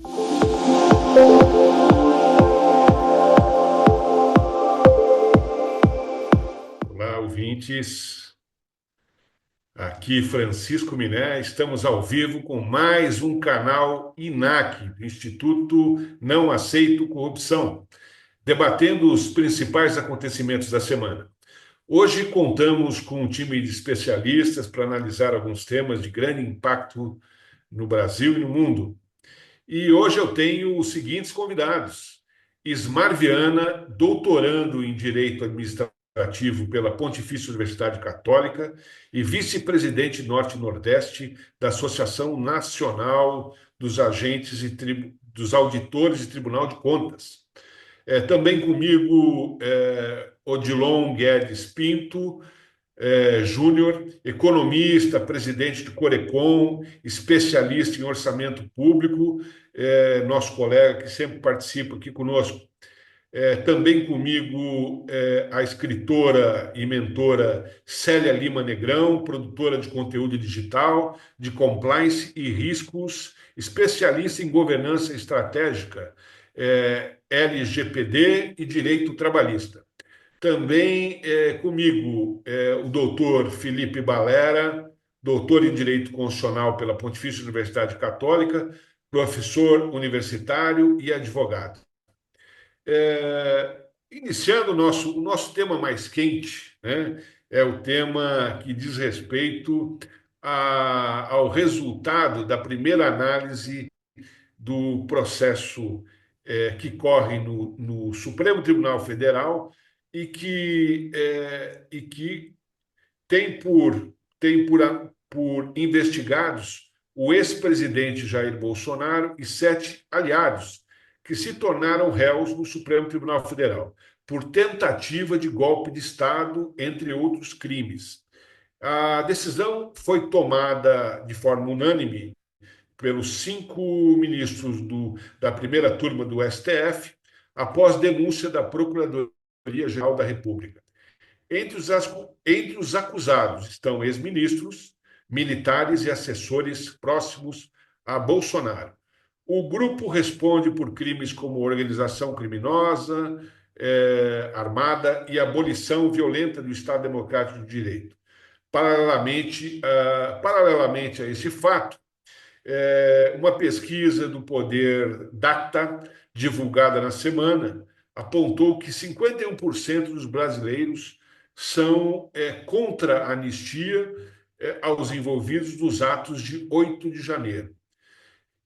Olá, ouvintes. Aqui Francisco Miné, estamos ao vivo com mais um canal INAC, Instituto Não Aceito Corrupção, debatendo os principais acontecimentos da semana. Hoje contamos com um time de especialistas para analisar alguns temas de grande impacto no Brasil e no mundo. E hoje eu tenho os seguintes convidados: Ismar Viana, doutorando em Direito Administrativo pela Pontifícia Universidade Católica e vice-presidente Norte-Nordeste da Associação Nacional dos Agentes e dos Auditores e Tribunal de Contas. Também comigo, Odilon Guedes Pinto, Júnior, economista, presidente de Corecon, especialista em orçamento público, nosso colega que sempre participa aqui conosco. Também comigo a escritora e mentora Célia Lima Negrão, produtora de conteúdo digital, de compliance e riscos, especialista em governança estratégica, LGPD e direito trabalhista. Também comigo o doutor Felipe Balera, doutor em Direito Constitucional pela Pontifícia Universidade Católica, professor universitário e advogado. Iniciando o nosso tema mais quente, né, é o tema que diz respeito ao resultado da primeira análise do processo que corre no Supremo Tribunal Federal e que tem por investigados o ex-presidente Jair Bolsonaro e 7 aliados que se tornaram réus no Supremo Tribunal Federal por tentativa de golpe de Estado, entre outros crimes. A decisão foi tomada de forma unânime pelos 5 ministros da primeira turma do STF, após denúncia da Procuradoria-Geral da República. Entre os acusados estão ex-ministros, militares e assessores próximos a Bolsonaro. O grupo responde por crimes como organização criminosa, armada e abolição violenta do Estado Democrático de Direito. Paralelamente a esse fato, uma pesquisa do Poder Data, divulgada na semana, apontou que 51% dos brasileiros são contra a anistia aos envolvidos nos atos de 8 de janeiro.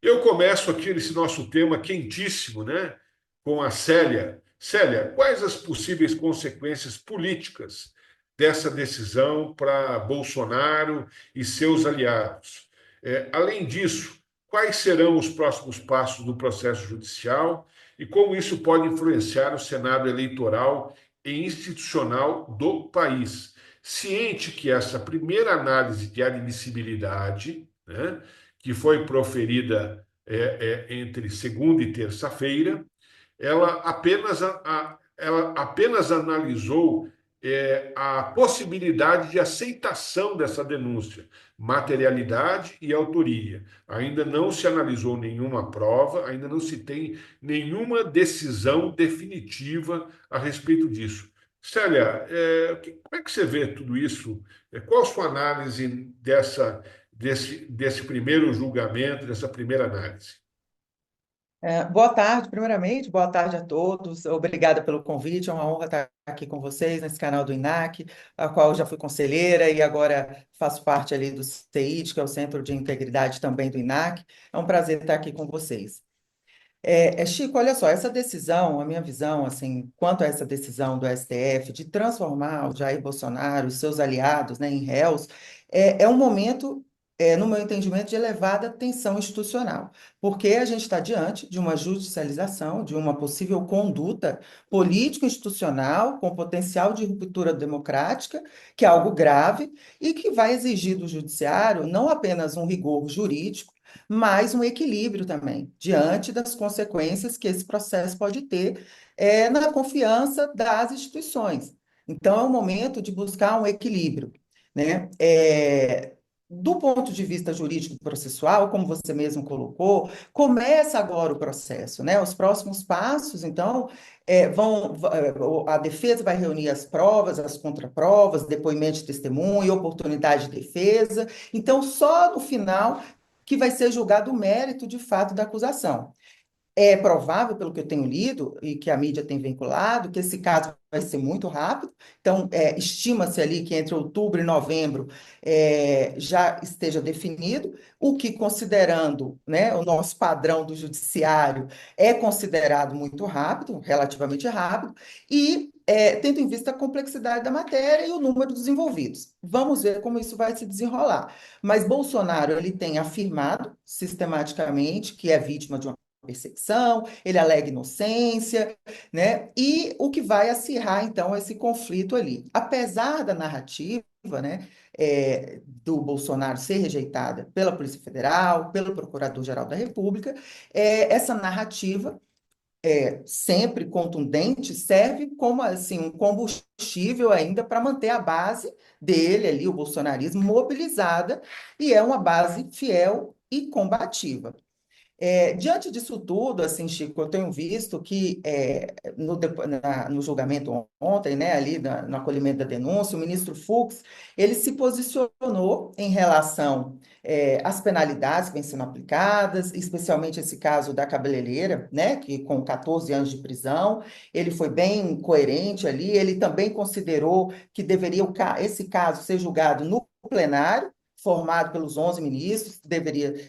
Eu começo aqui nesse nosso tema quentíssimo, né, com a Célia. Célia, quais as possíveis consequências políticas dessa decisão para Bolsonaro e seus aliados? Além disso, quais serão os próximos passos do processo judicial e como isso pode influenciar o cenário eleitoral e institucional do país? Ciente que essa primeira análise de admissibilidade, né, que foi proferida entre segunda e terça-feira, ela apenas analisou a possibilidade de aceitação dessa denúncia, materialidade e autoria. Ainda não se analisou nenhuma prova, ainda não se tem nenhuma decisão definitiva a respeito disso. Célia, como é que você vê tudo isso? Qual a sua análise desse primeiro julgamento, dessa primeira análise? Boa tarde, primeiramente, boa tarde a todos. Obrigada pelo convite. É uma honra estar aqui com vocês nesse canal do INAC, a qual eu já fui conselheira e agora faço parte ali do CEID, que é o Centro de Integridade também do INAC. É um prazer estar aqui com vocês. Chico, olha só, essa decisão, a minha visão, assim, quanto a essa decisão do STF de transformar o Jair Bolsonaro e seus aliados, né, em réus, é um momento, no meu entendimento, de elevada tensão institucional, porque a gente está diante de uma judicialização, de uma possível conduta político-institucional com potencial de ruptura democrática, que é algo grave e que vai exigir do judiciário não apenas um rigor jurídico, mas um equilíbrio também, diante das consequências que esse processo pode ter na confiança das instituições. Então, é um momento de buscar um equilíbrio, né? do ponto de vista jurídico processual, como você mesmo colocou, começa agora o processo, né? Os próximos passos, então, a defesa vai reunir as provas, as contraprovas, depoimento de testemunha, oportunidade de defesa. Então, só no final que vai ser julgado o mérito de fato da acusação. É provável, pelo que eu tenho lido e que a mídia tem vinculado, que esse caso vai ser muito rápido. Então, estima-se ali que entre outubro e novembro já esteja definido, o que, considerando, né, o nosso padrão do judiciário, é considerado muito rápido, relativamente rápido, e tendo em vista a complexidade da matéria e o número dos envolvidos. Vamos ver como isso vai se desenrolar. Mas Bolsonaro, ele tem afirmado sistematicamente que é vítima de uma perseguição, ele alega inocência, né? E o que vai acirrar, então, esse conflito ali. Apesar da narrativa, né, do Bolsonaro ser rejeitada pela Polícia Federal, pelo Procurador-Geral da República, essa narrativa sempre contundente serve como assim um combustível ainda para manter a base dele ali, o bolsonarismo, mobilizada, e é uma base fiel e combativa. Diante disso tudo, assim, Chico, eu tenho visto que no julgamento ontem, né, ali no acolhimento da denúncia, o ministro Fux, ele se posicionou em relação às penalidades que vêm sendo aplicadas, especialmente esse caso da cabeleireira, né, que com 14 anos de prisão, ele foi bem coerente ali, ele também considerou que deveria esse caso ser julgado no plenário, formado pelos 11 ministros,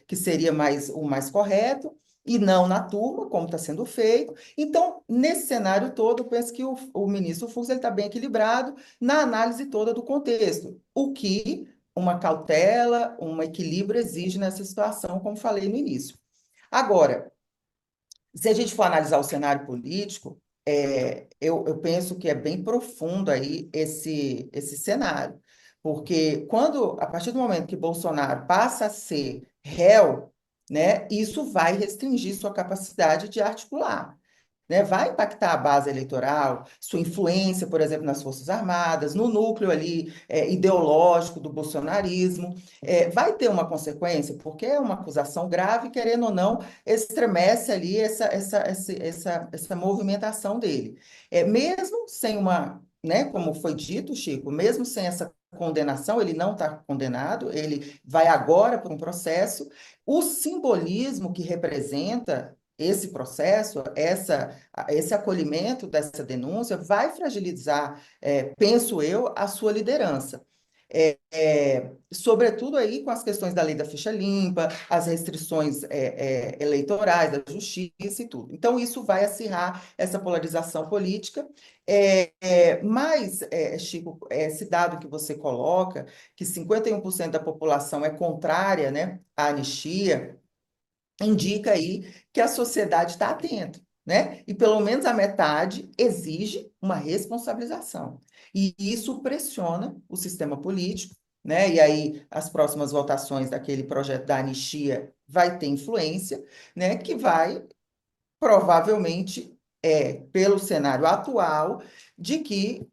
que seria o mais correto, e não na turma, como está sendo feito. Então, nesse cenário todo, eu penso que o ministro Fux está bem equilibrado na análise toda do contexto, o que uma cautela, um equilíbrio exige nessa situação, como falei no início. Agora, se a gente for analisar o cenário político, eu penso que é bem profundo aí esse cenário. Porque a partir do momento que Bolsonaro passa a ser réu, né, isso vai restringir sua capacidade de articular, né? Vai impactar a base eleitoral, sua influência, por exemplo, nas Forças Armadas, no núcleo ali ideológico do bolsonarismo. Vai ter uma consequência, porque é uma acusação grave, querendo ou não, estremece ali essa movimentação dele. Mesmo sem uma, né, como foi dito, Chico, mesmo sem essa condenação, ele não está condenado, ele vai agora para um processo. O simbolismo que representa esse processo, esse acolhimento dessa denúncia vai fragilizar, penso eu, a sua liderança. Sobretudo aí com as questões da lei da ficha limpa, as restrições eleitorais, da justiça e tudo. Então, isso vai acirrar essa polarização política. Mas, Chico, esse dado que você coloca, que 51% da população é contrária, né, à anistia, indica aí que a sociedade está atenta, né? E pelo menos a metade exige uma responsabilização. E isso pressiona o sistema político, né? E aí as próximas votações daquele projeto da anistia vai ter influência, né? Que vai provavelmente pelo cenário atual de que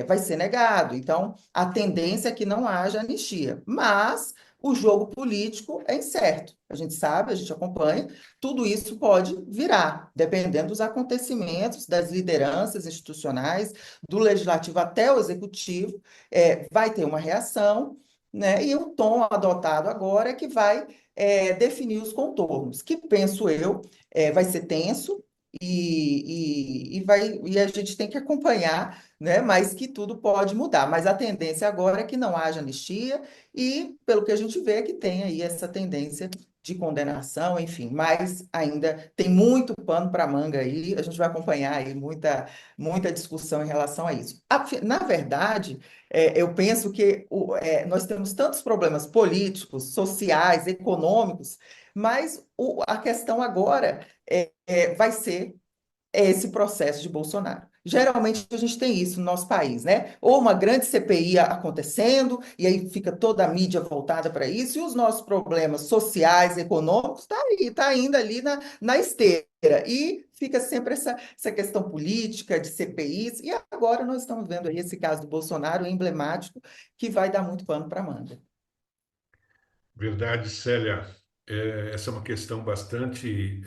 vai ser negado. Então, a tendência é que não haja anistia, mas o jogo político é incerto. A gente sabe, a gente acompanha, tudo isso pode virar, dependendo dos acontecimentos, das lideranças institucionais, do legislativo até o executivo, vai ter uma reação, né? E o tom adotado agora é que vai definir os contornos, que penso eu vai ser tenso e a gente tem que acompanhar, né? Mas que tudo pode mudar. Mas a tendência agora é que não haja anistia e, pelo que a gente vê, é que tem aí essa tendência de condenação, enfim, mas ainda tem muito pano para manga aí, a gente vai acompanhar aí muita discussão em relação a isso. Na verdade, eu penso que nós temos tantos problemas políticos, sociais, econômicos, mas a questão agora vai ser esse processo de Bolsonaro. Geralmente a gente tem isso no nosso país, né? Ou uma grande CPI acontecendo, e aí fica toda a mídia voltada para isso, e os nossos problemas sociais, econômicos, tá aí, tá indo ali na esteira. E fica sempre essa questão política de CPIs, e agora nós estamos vendo aí esse caso do Bolsonaro emblemático, que vai dar muito pano para manga. Verdade, Célia. Essa é uma questão bastante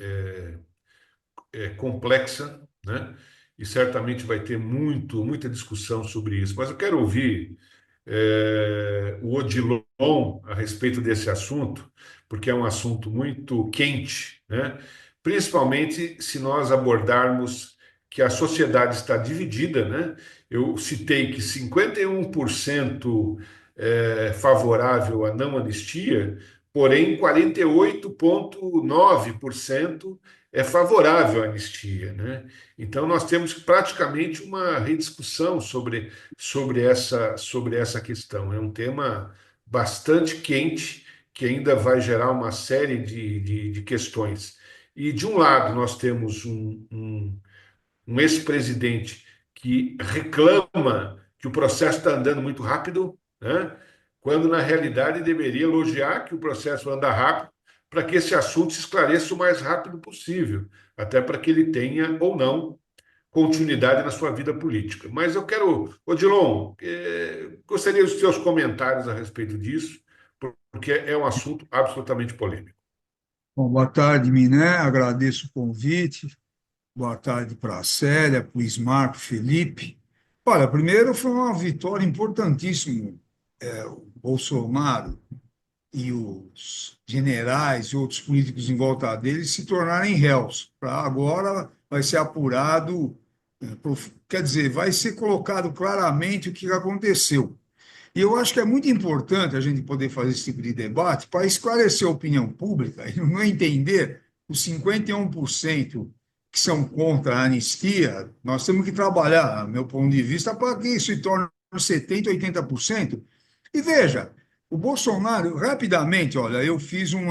complexa, né? E certamente vai ter muita discussão sobre isso. Mas eu quero ouvir o Odilon a respeito desse assunto, porque é um assunto muito quente, né? Principalmente se nós abordarmos que a sociedade está dividida, né? Eu citei que 51% favorável à não anistia, porém 48,9% é favorável à anistia, né? Então nós temos praticamente uma rediscussão sobre essa questão. É um tema bastante quente que ainda vai gerar uma série de questões. E de um lado nós temos um ex-presidente que reclama que o processo está andando muito rápido, né? Quando na realidade deveria elogiar que o processo anda rápido para que esse assunto se esclareça o mais rápido possível, até para que ele tenha ou não continuidade na sua vida política. Mas eu quero, Odilon, gostaria dos seus comentários a respeito disso, porque é um assunto absolutamente polêmico. Bom, boa tarde, Miné. Agradeço o convite. Boa tarde para a Célia, para o Ismar, para o Felipe. Olha, primeiro foi uma vitória importantíssima. O Bolsonaro e os generais e outros políticos em volta dele se tornarem réus. Para agora vai ser apurado, quer dizer, vai ser colocado claramente o que aconteceu. E eu acho que é muito importante a gente poder fazer esse tipo de debate para esclarecer a opinião pública e não entender os 51% que são contra a anistia. Nós temos que trabalhar, meu ponto de vista, para que isso se torne 70%, 80%. E veja, o Bolsonaro, rapidamente, olha, eu fiz um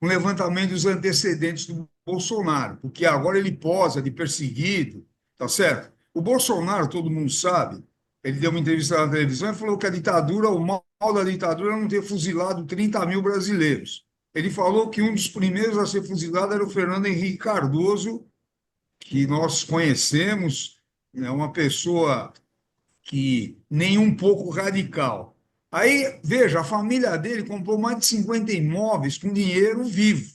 levantamento dos antecedentes do Bolsonaro, porque agora ele posa de perseguido, tá certo? O Bolsonaro, todo mundo sabe, ele deu uma entrevista na televisão e falou que a ditadura, o mal da ditadura é não ter fuzilado 30 mil brasileiros. Ele falou que um dos primeiros a ser fuzilado era o Fernando Henrique Cardoso, que nós conhecemos, é uma pessoa que nem um pouco radical. Aí, veja, a família dele comprou mais de 50 imóveis com dinheiro vivo.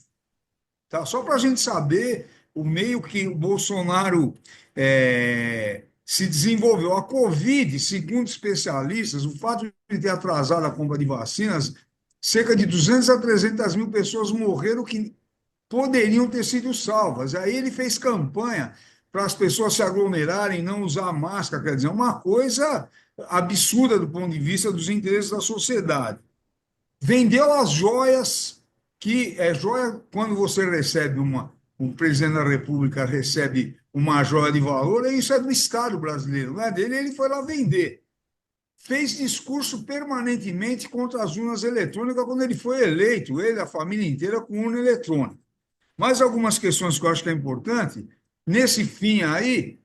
Tá? Só para a gente saber o meio que o Bolsonaro se desenvolveu. A Covid, segundo especialistas, o fato de ter atrasado a compra de vacinas, cerca de 200 a 300 mil pessoas morreram que poderiam ter sido salvas. Aí ele fez campanha para as pessoas se aglomerarem, não usar máscara, quer dizer, uma coisa absurda do ponto de vista dos interesses da sociedade. Vendeu as joias, que é joia quando você recebe um presidente da República recebe uma joia de valor, e isso é do Estado brasileiro, não é dele, ele foi lá vender. Fez discurso permanentemente contra as urnas eletrônicas quando ele foi eleito, ele, a família inteira, com urna eletrônica. Mais algumas questões que eu acho que é importante. Nesse fim aí,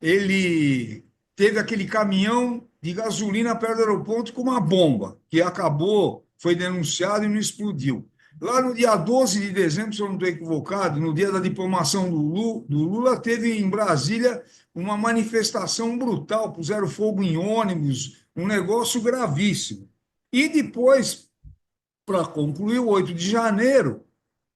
ele teve aquele caminhão de gasolina perto do aeroporto com uma bomba, que acabou, foi denunciado e não explodiu. Lá no dia 12 de dezembro, se eu não estou equivocado, no dia da diplomação do Lula, teve em Brasília uma manifestação brutal, puseram fogo em ônibus, um negócio gravíssimo. E depois, para concluir, o 8 de janeiro,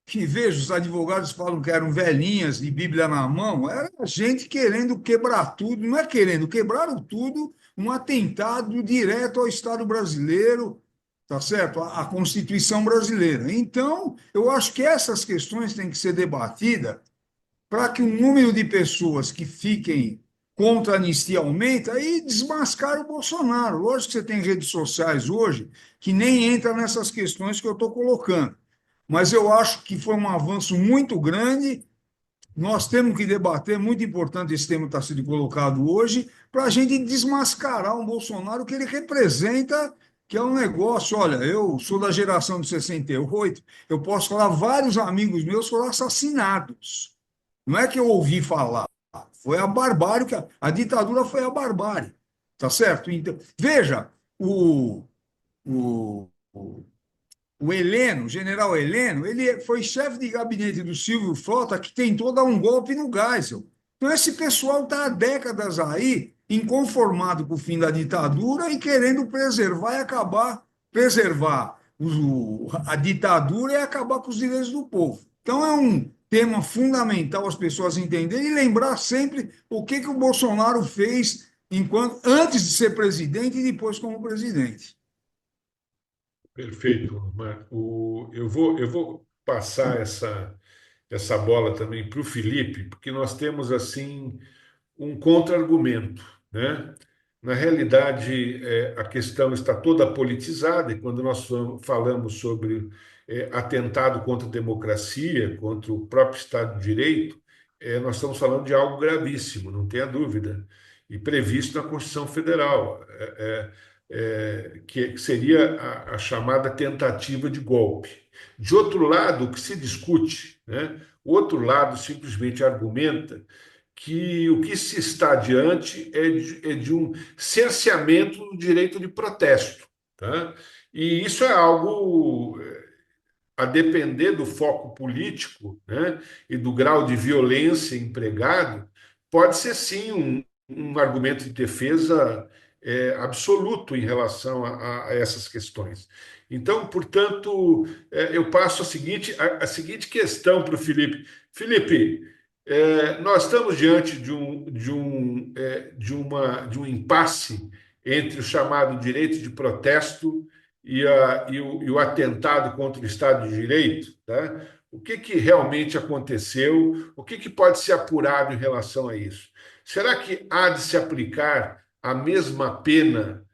que vejo, os advogados falam que eram velhinhas de Bíblia na mão, era gente querendo quebrar tudo, não é querendo, quebraram tudo, um atentado direto ao Estado brasileiro, tá certo? A Constituição brasileira. Então, eu acho que essas questões têm que ser debatidas para que o número de pessoas que fiquem contra a anistia aumenta e desmascar o Bolsonaro. Lógico que você tem redes sociais hoje que nem entra nessas questões que eu estou colocando. Mas eu acho que foi um avanço muito grande. Nós temos que debater, muito importante esse tema está sendo colocado hoje, para a gente desmascarar um Bolsonaro que ele representa, que é um negócio. Olha, eu sou da geração de 68, eu posso falar, vários amigos meus foram assassinados. Não é que eu ouvi falar, foi a barbárie, a ditadura foi a barbárie, tá certo? Então, veja, o, o o Heleno, o general Heleno, ele foi chefe de gabinete do Silvio Frota, que tentou dar um golpe no Geisel. Então, esse pessoal está há décadas aí, inconformado com o fim da ditadura e querendo preservar e acabar, preservar a ditadura é acabar com os direitos do povo. Então, é um tema fundamental as pessoas entenderem e lembrar sempre o que o Bolsonaro fez antes de ser presidente e depois como presidente. Perfeito, Marco. Eu vou passar essa bola também para o Felipe, porque nós temos assim um contra-argumento, né? Na realidade, a questão está toda politizada, e quando nós falamos sobre atentado contra a democracia, contra o próprio Estado de Direito, nós estamos falando de algo gravíssimo, não tenha dúvida, e previsto na Constituição Federal, que seria a chamada tentativa de golpe. De outro lado, o que se discute, né? O outro lado simplesmente argumenta que o que se está diante é de um cerceamento do direito de protesto, tá? E isso é algo a depender do foco político, né, e do grau de violência empregado, pode ser sim um argumento de defesa absoluto em relação a essas questões. Então, portanto, eu passo a seguinte questão para o Felipe. Felipe, nós estamos diante de um impasse entre o chamado direito de protesto e o atentado contra o Estado de Direito, tá? O que realmente aconteceu? O que pode ser apurado em relação a isso? Será que há de se aplicar a mesma pena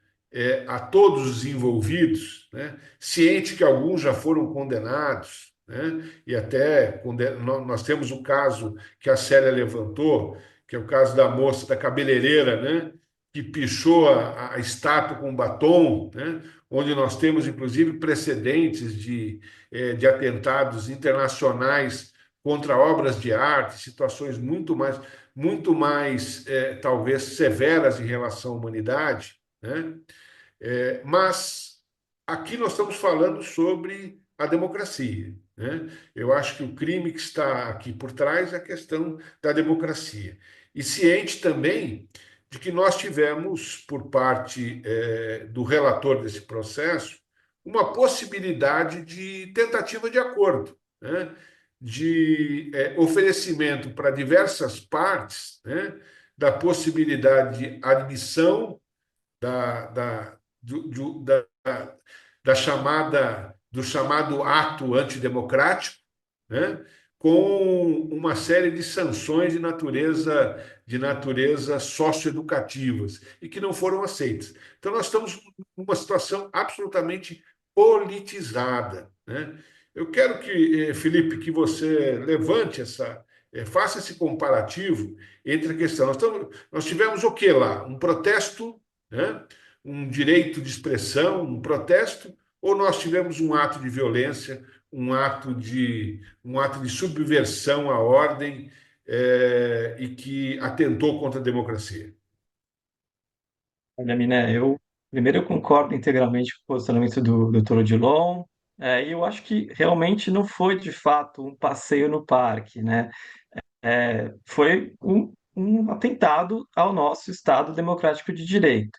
a todos os envolvidos, né? Ciente que alguns já foram condenados, né? E até nós temos o caso que a Célia levantou, que é o caso da moça da cabeleireira, né? Que pichou a estátua com batom, né? Onde nós temos, inclusive, precedentes de atentados internacionais contra obras de arte, situações muito mais talvez, severas em relação à humanidade, né? Mas aqui nós estamos falando sobre a democracia, né? Eu acho que o crime que está aqui por trás é a questão da democracia. E ciente também de que nós tivemos, por parte do relator desse processo, uma possibilidade de tentativa de acordo, né? De oferecimento para diversas partes, né? Da possibilidade de admissão da, da, da chamada do chamado ato antidemocrático, né? Com uma série de sanções de natureza socioeducativas e que não foram aceitas. Então, nós estamos numa situação absolutamente politizada, né? Eu quero que, Felipe, que você levante faça esse comparativo entre a questão. Nós tivemos o que lá? Um protesto, né? Um direito de expressão, um protesto, ou nós tivemos um ato de violência, um ato de subversão à ordem e que atentou contra a democracia? Olha, Miné, primeiro eu concordo integralmente com o posicionamento do Dr. Odilon, e eu acho que realmente não foi de fato um passeio no parque, né? Foi um atentado ao nosso Estado democrático de direito.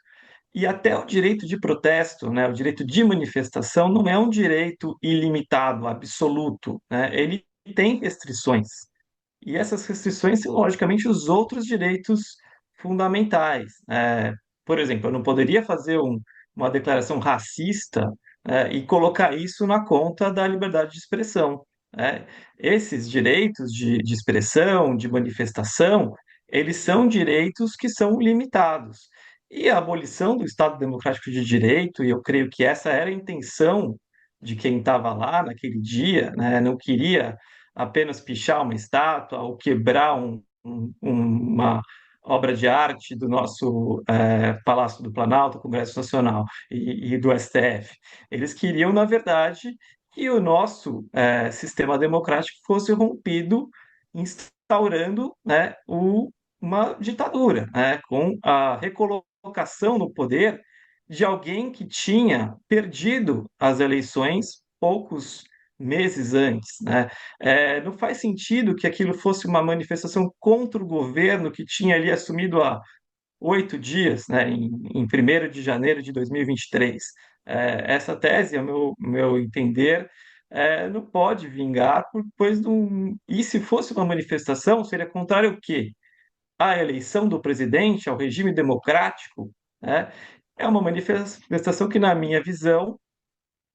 E até o direito de protesto, né, o direito de manifestação, não é um direito ilimitado, absoluto, né? Ele tem restrições. E essas restrições são, logicamente, os outros direitos fundamentais. Por exemplo, eu não poderia fazer uma declaração racista, e colocar isso na conta da liberdade de expressão. né? Esses direitos de expressão, de manifestação, eles são direitos que são limitados. E a abolição do Estado Democrático de Direito, e eu creio que essa era a intenção de quem estava lá naquele dia, né, não queria apenas pichar uma estátua ou quebrar uma obra de arte do nosso Palácio do Planalto, Congresso Nacional e do STF. Eles queriam, na verdade, que o nosso sistema democrático fosse rompido, instaurando, né, uma ditadura, né, com a recolocação no poder de alguém que tinha perdido as eleições poucos meses antes, né? Não faz sentido que aquilo fosse uma manifestação contra o governo que tinha ali assumido há 8 dias, né, em 1º de janeiro de 2023. essa tese, ao meu entender, não pode vingar, pois não. E se fosse uma manifestação, seria contrário ao quê? À eleição do presidente, ao regime democrático, né? É uma manifestação que, na minha visão,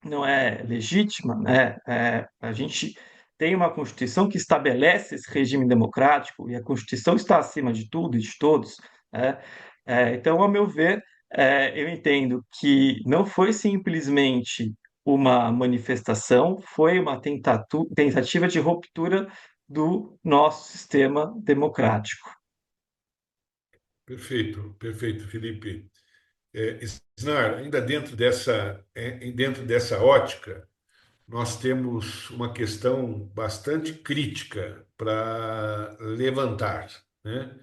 não é legítima, né? A gente tem uma Constituição que estabelece esse regime democrático e a Constituição está acima de tudo e de todos, né? Então, ao meu ver, eu entendo que não foi simplesmente uma manifestação, foi uma tentativa de ruptura do nosso sistema democrático. Perfeito, perfeito, Felipe. Snar, ainda dentro dessa ótica, nós temos uma questão bastante crítica para levantar, né?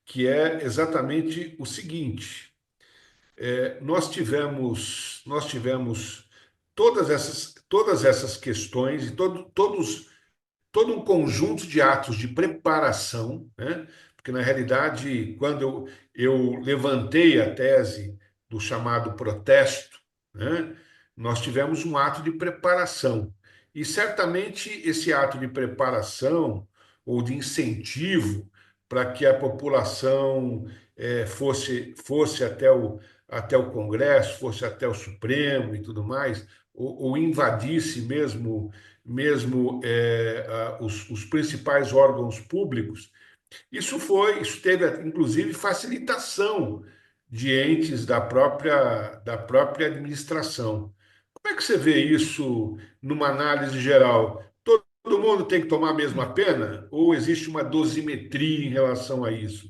Que é exatamente o seguinte: nós tivemos todas essas questões e todo um conjunto de atos de preparação, né? Porque, na realidade, quando eu levantei a tese do chamado protesto, né? Nós tivemos um ato de preparação. E certamente esse ato de preparação ou de incentivo para que a população fosse até o Congresso, fosse até o Supremo e tudo mais, ou invadisse mesmo os principais órgãos públicos, isso teve inclusive facilitação de entes da própria administração. Como é que você vê isso numa análise geral? Todo mundo tem que tomar a mesma pena? Ou existe uma dosimetria em relação a isso?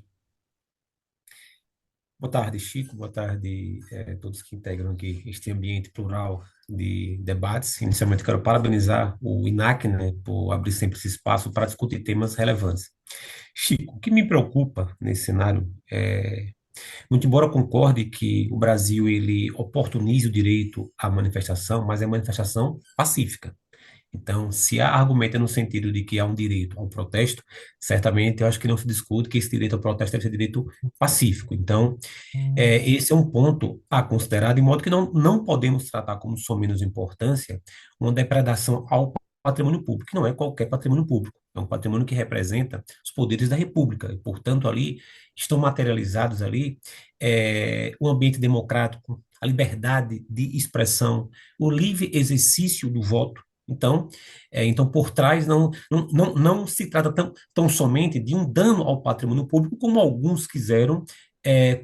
Boa tarde, Chico. Boa tarde, todos que integram aqui este ambiente plural de debates. Inicialmente, quero parabenizar o INAC, né, por abrir sempre esse espaço para discutir temas relevantes. Chico, o que me preocupa nesse cenário muito embora eu concorde que o Brasil ele oportunize o direito à manifestação, mas é manifestação pacífica. Então, se há argumento no sentido de que há um direito ao protesto, certamente eu acho que não se discute que esse direito ao protesto deve ser direito pacífico. Então, esse é um ponto a considerar, de modo que não podemos tratar como só menos importância uma depredação ao patrimônio público, que não é qualquer patrimônio público, é um patrimônio que representa os poderes da República, e, portanto, ali estão materializados ali o ambiente democrático, a liberdade de expressão, o livre exercício do voto. Então, por trás não se trata tão somente de um dano ao patrimônio público, como alguns quiseram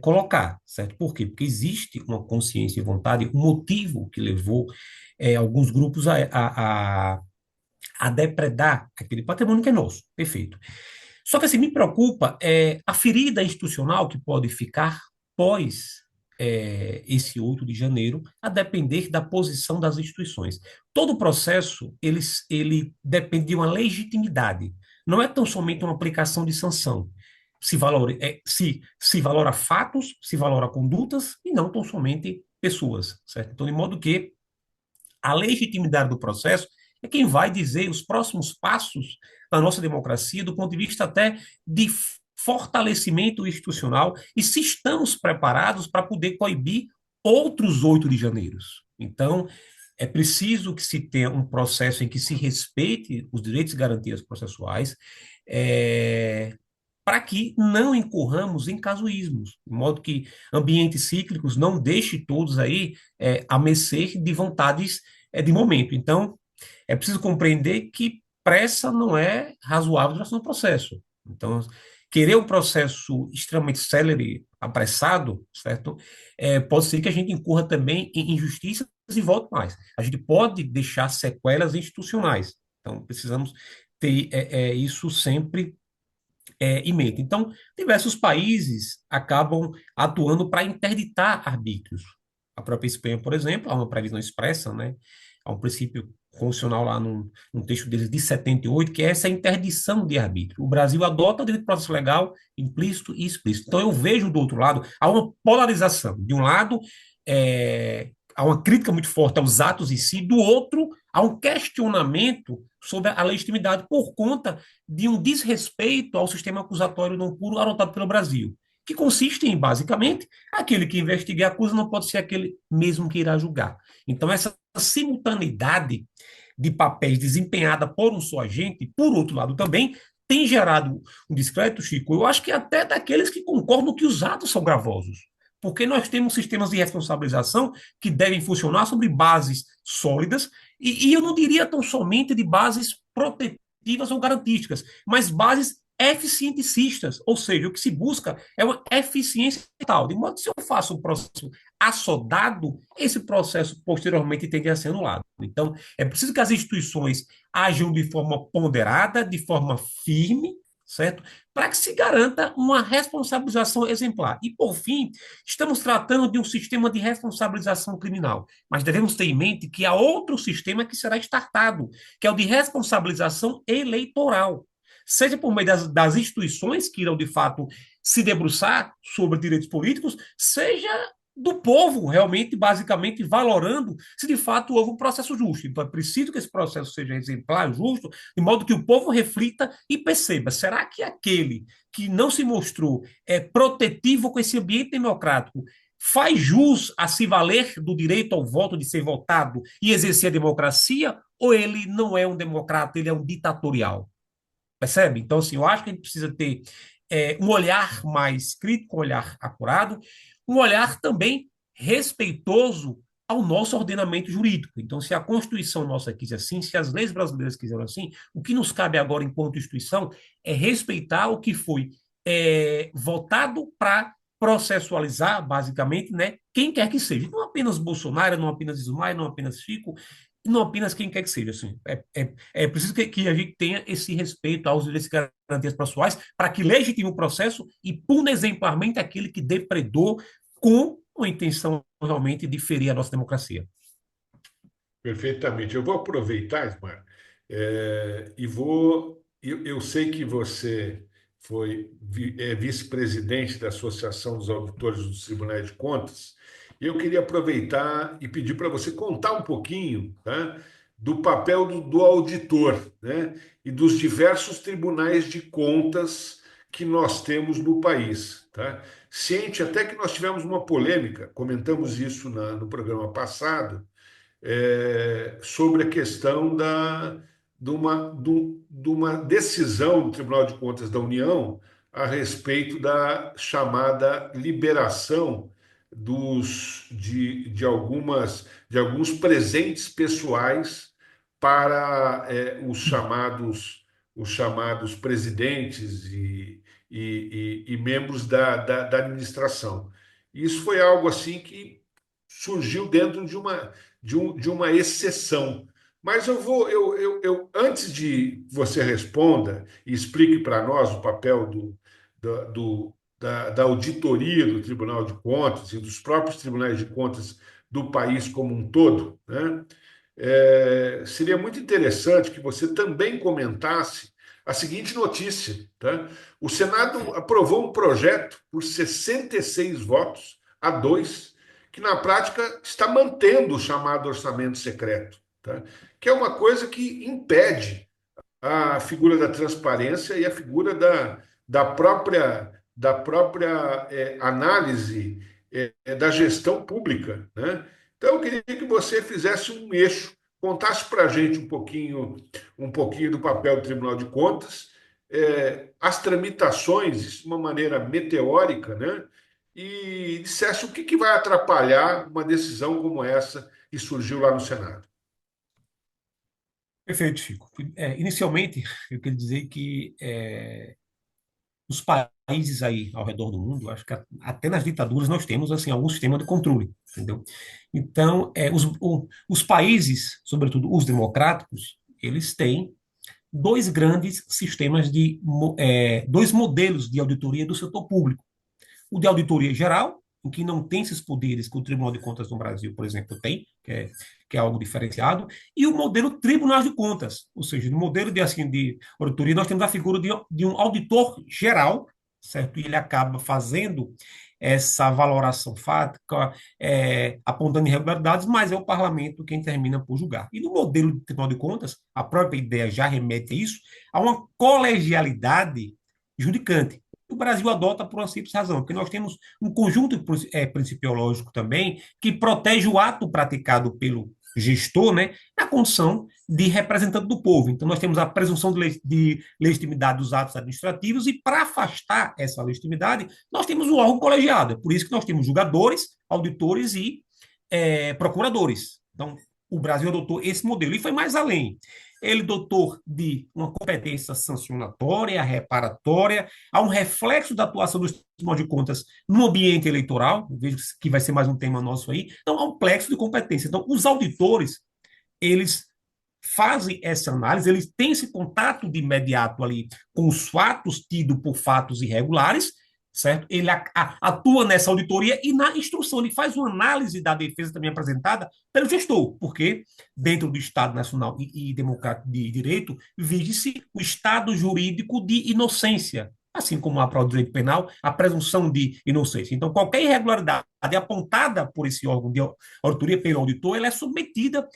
colocar, certo? Por quê? Porque existe uma consciência e vontade, um motivo que levou alguns grupos a depredar aquele patrimônio que é nosso, perfeito. Só que assim, me preocupa a ferida institucional que pode ficar pós esse 8 de janeiro, a depender da posição das instituições. Todo o processo, ele depende de uma legitimidade, não é tão somente uma aplicação de sanção. Se valora fatos, se valora condutas e não tão somente pessoas, certo? Então, de modo que a legitimidade do processo é quem vai dizer os próximos passos da nossa democracia, do ponto de vista até de fortalecimento institucional, e se estamos preparados para poder coibir outros 8 de janeiro. Então, é preciso que se tenha um processo em que se respeite os direitos e garantias processuais, para que não incorramos em casuísmos, de modo que ambientes cíclicos não deixe todos aí a mercê de vontades de momento. Então, é preciso compreender que pressa não é razoável duração do processo. Então, querer um processo extremamente célere, apressado, certo? Pode ser que a gente incorra também em injustiças e volte mais. A gente pode deixar sequelas institucionais. Então, precisamos ter isso sempre em mente. Então, diversos países acabam atuando para interditar arbítrios. A própria Espanha, por exemplo, há uma previsão expressa, né? Há um princípio constitucional lá num texto deles de 78, que é essa interdição de arbítrio. O Brasil adota o direito de processo legal implícito e explícito. Então, eu vejo do outro lado, há uma polarização. De um lado, há uma crítica muito forte aos atos em si, do outro, há um questionamento sobre a legitimidade por conta de um desrespeito ao sistema acusatório não puro adotado pelo Brasil, que consistem em, basicamente, aquele que investiga e acusa não pode ser aquele mesmo que irá julgar. Então, essa simultaneidade de papéis desempenhada por um só agente, por outro lado também, tem gerado um discreto, Chico, eu acho que até daqueles que concordam que os atos são gravosos. Porque nós temos sistemas de responsabilização que devem funcionar sobre bases sólidas, e eu não diria tão somente de bases protetivas ou garantísticas, mas bases eficienticistas, ou seja, o que se busca é uma eficiência tal, de modo que se eu faço um processo assodado, esse processo posteriormente tende a ser anulado. Então, é preciso que as instituições ajam de forma ponderada, de forma firme, certo? Para que se garanta uma responsabilização exemplar. E, por fim, estamos tratando de um sistema de responsabilização criminal, mas devemos ter em mente que há outro sistema que será startado, que é o de responsabilização eleitoral, seja por meio das instituições que irão, de fato, se debruçar sobre direitos políticos, seja do povo realmente, basicamente, valorando se de fato houve um processo justo. Então, é preciso que esse processo seja exemplar, justo, de modo que o povo reflita e perceba, será que aquele que não se mostrou protetivo com esse ambiente democrático faz jus a se valer do direito ao voto, de ser votado e exercer a democracia, ou ele não é um democrata, ele é um ditatorial? Percebe? Então, assim, eu acho que a gente precisa ter um olhar mais crítico, um olhar acurado, um olhar também respeitoso ao nosso ordenamento jurídico. Então, se a Constituição nossa quis assim, se as leis brasileiras quiseram assim, o que nos cabe agora, enquanto instituição, é respeitar o que foi votado para processualizar, basicamente, né, quem quer que seja. Não apenas Bolsonaro, não apenas Ismael, não apenas Chico, não apenas quem quer que seja. Assim. É preciso que a gente tenha esse respeito aos direitos e garantias processuais para que legitime o processo e puna exemplarmente aquele que depredou com a intenção realmente de ferir a nossa democracia. Perfeitamente. Eu vou aproveitar, Ismar, e vou. Eu sei que você foi vice-presidente da Associação dos Auditores dos Tribunais de Contas, e eu queria aproveitar e pedir para você contar um pouquinho, tá, do papel do auditor, né, e dos diversos tribunais de contas que nós temos no país. Tá? Ciente até que nós tivemos uma polêmica, comentamos isso no programa passado, sobre a questão de uma decisão do Tribunal de Contas da União a respeito da chamada liberação de alguns presentes pessoais para os chamados presidentes e membros da administração. Isso foi algo assim que surgiu dentro de uma exceção. Mas antes de você responda e explique para nós o papel da auditoria do Tribunal de Contas e dos próprios tribunais de contas do país como um todo, né? Seria muito interessante que você também comentasse a seguinte notícia, tá? O Senado aprovou um projeto por 66 votos a 2, que na prática está mantendo o chamado orçamento secreto, tá? Que é uma coisa que impede a figura da transparência e a figura da própria análise da gestão pública, né? Então, eu queria que você fizesse um eixo, contasse para a gente um pouquinho do papel do Tribunal de Contas, as tramitações de uma maneira meteórica, né? E dissesse o que vai atrapalhar uma decisão como essa que surgiu lá no Senado. Perfeito, Chico. Inicialmente, eu queria dizer que os países aí ao redor do mundo, acho que até nas ditaduras nós temos assim algum sistema de controle, entendeu? Então, os países, sobretudo os democráticos, eles têm dois grandes sistemas dois modelos de auditoria do setor público. O de auditoria geral, o que não tem esses poderes que o Tribunal de Contas no Brasil, por exemplo, tem, que é algo diferenciado, e o modelo Tribunal de Contas, ou seja, no modelo de auditoria, nós temos a figura de um auditor geral, certo? E ele acaba fazendo essa valoração fática, apontando irregularidades, mas é o parlamento quem termina por julgar. E no modelo de Tribunal de Contas, a própria ideia já remete a isso, a uma colegialidade judicante. o Brasil adota por uma simples razão, porque nós temos um conjunto principiológico também que protege o ato praticado pelo gestor, né, na condição de representante do povo. Então, nós temos a presunção de legitimidade dos atos administrativos e, para afastar essa legitimidade, nós temos o órgão colegiado. É por isso que nós temos julgadores, auditores e procuradores. Então, o Brasil adotou esse modelo e foi mais além. Ele dotou de uma competência sancionatória, reparatória, há um reflexo da atuação dos Tribunal de Contas no ambiente eleitoral, vejo que vai ser mais um tema nosso aí, então há um plexo de competência. Então, os auditores, eles fazem essa análise, eles têm esse contato de imediato ali com os fatos tidos por fatos irregulares, certo? Ele atua nessa auditoria e na instrução, ele faz uma análise da defesa também apresentada pelo gestor, porque dentro do Estado Nacional e Democrático de Direito, vige-se o Estado jurídico de inocência, assim como há para o direito penal, a presunção de inocência. Então, qualquer irregularidade apontada por esse órgão de auditoria pelo auditor, ela é submetida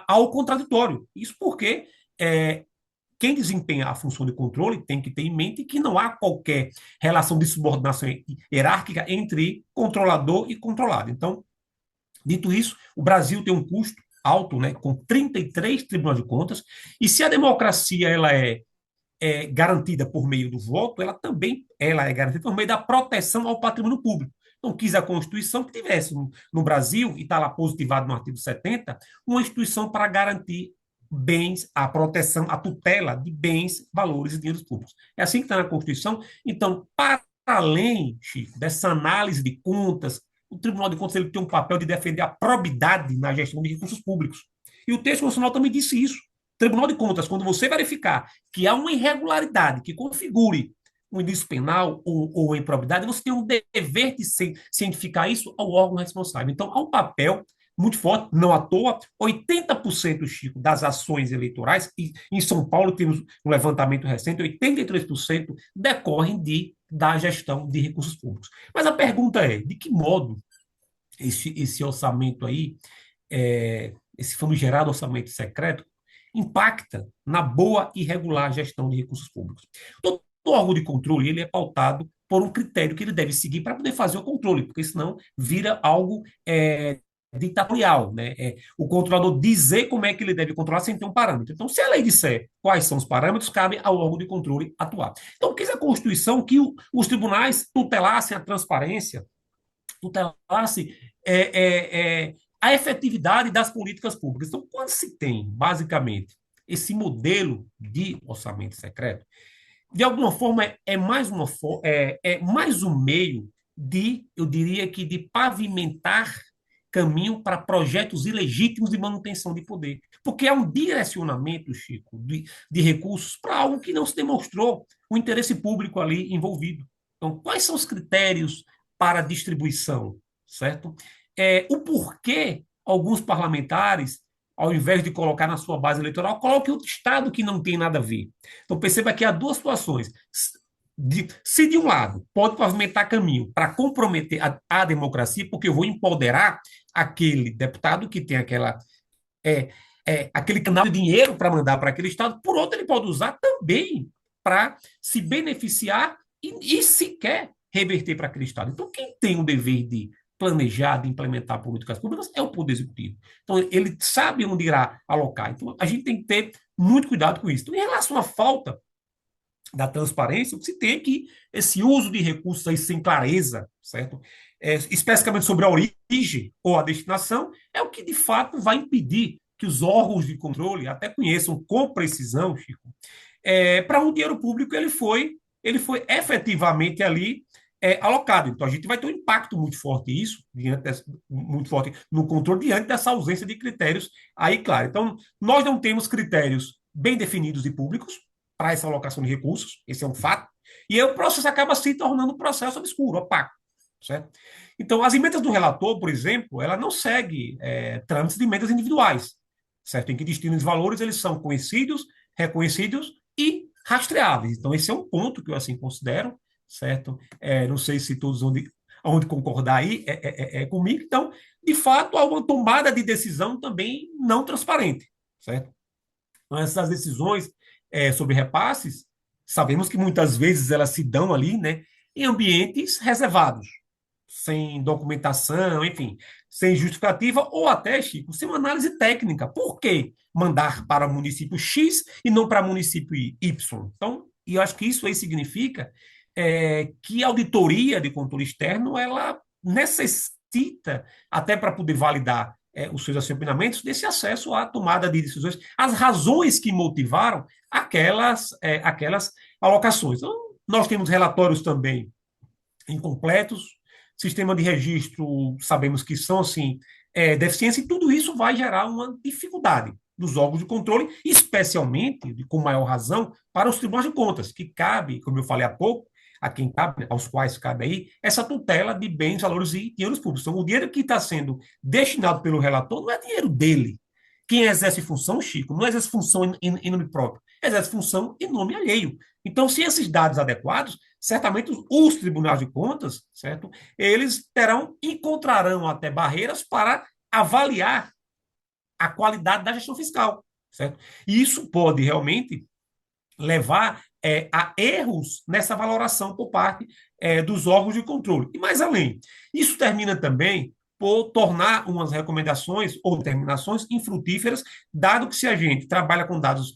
ao contraditório. Isso porque quem desempenha a função de controle tem que ter em mente que não há qualquer relação de subordinação hierárquica entre controlador e controlado. Então, dito isso, o Brasil tem um custo alto, né, com 33 tribunais de contas, e se a democracia ela é garantida por meio do voto, ela também é garantida por meio da proteção ao patrimônio público. Então, quis a Constituição que tivesse no Brasil, e está lá positivado no artigo 70, uma instituição para garantir bens, a proteção, a tutela de bens, valores e dinheiros públicos. É assim que está na Constituição. Então, para além, Chico, dessa análise de contas, o Tribunal de Contas ele tem um papel de defender a probidade na gestão de recursos públicos. E o texto constitucional também disse isso. Tribunal de Contas, quando você verificar que há uma irregularidade que configure um indício penal ou improbidade, você tem um dever de cientificar isso ao órgão responsável. Então, há um papel muito forte, não à toa, 80%, Chico, das ações eleitorais, e em São Paulo temos um levantamento recente, 83% decorrem da gestão de recursos públicos. Mas a pergunta é, de que modo esse orçamento aí, esse famigerado orçamento secreto, impacta na boa e regular gestão de recursos públicos? Todo órgão de controle ele é pautado por um critério que ele deve seguir para poder fazer o controle, porque senão vira algo ditatorial, né? O controlador dizer como é que ele deve controlar sem ter um parâmetro. Então, se a lei disser quais são os parâmetros, cabe ao órgão de controle atuar. Então, quis a Constituição que os tribunais tutelassem a transparência, tutelassem a efetividade das políticas públicas. Então, quando se tem, basicamente, esse modelo de orçamento secreto, de alguma forma é mais um meio de, eu diria que, de pavimentar caminho para projetos ilegítimos de manutenção de poder. Porque é um direcionamento, Chico, de recursos para algo que não se demonstrou o interesse público ali envolvido. Então, quais são os critérios para distribuição, certo? O porquê alguns parlamentares, ao invés de colocar na sua base eleitoral, coloquem outro Estado que não tem nada a ver. Então, perceba que há duas situações. Se de um lado pode pavimentar caminho para comprometer a democracia, porque eu vou empoderar aquele deputado que tem aquele canal de dinheiro para mandar para aquele Estado, por outro, ele pode usar também para se beneficiar e sequer reverter para aquele Estado. Então, quem tem o dever de planejar, de implementar políticas públicas é o Poder Executivo. Então, ele sabe onde irá alocar. Então, a gente tem que ter muito cuidado com isso. Então, em relação à falta da transparência, o que se tem é que esse uso de recursos aí sem clareza, certo? Especificamente sobre a origem ou a destinação, é o que de fato vai impedir que os órgãos de controle até conheçam com precisão, Chico, para onde o dinheiro público ele foi efetivamente ali alocado. Então a gente vai ter um impacto muito forte isso, muito forte no controle diante dessa ausência de critérios aí, claro. Então nós não temos critérios bem definidos e públicos para essa alocação de recursos, esse é um fato, e aí o processo acaba se tornando um processo obscuro, opaco, certo? Então, as emendas do relator, por exemplo, ela não segue trâmites de emendas individuais, certo? Em que destinos de valores eles são conhecidos, reconhecidos e rastreáveis. Então, esse é um ponto que eu assim considero, certo? Não sei se todos onde concordar aí comigo. Então, de fato, há uma tomada de decisão também não transparente, certo? Então, essas decisões sobre repasses, sabemos que muitas vezes elas se dão ali, né, em ambientes reservados, sem documentação, enfim, sem justificativa ou até, Chico, sem uma análise técnica. Por que mandar para o município X e não para o município Y? Então, e eu acho que isso aí significa que a auditoria de controle externo ela necessita, até para poder validar os seus assinamentos, desse acesso à tomada de decisões, as razões que motivaram aquelas alocações. Então, nós temos relatórios também incompletos, sistema de registro, sabemos que são, assim, deficiência, e tudo isso vai gerar uma dificuldade dos órgãos de controle, especialmente, com maior razão, para os tribunais de contas, que cabe, como eu falei há pouco, a quem cabe, aos quais cabe aí, essa tutela de bens, valores e dinheiros públicos. Então, o dinheiro que está sendo destinado pelo relator não é dinheiro dele. Quem exerce função, Chico, não exerce função em nome próprio, exerce função em nome alheio. Então, se esses dados adequados, certamente os tribunais de contas, certo? Eles encontrarão até barreiras para avaliar a qualidade da gestão fiscal, certo? E isso pode realmente levar a erros nessa valoração por parte dos órgãos de controle. E mais além, isso termina também por tornar umas recomendações ou determinações infrutíferas, dado que se a gente trabalha com dados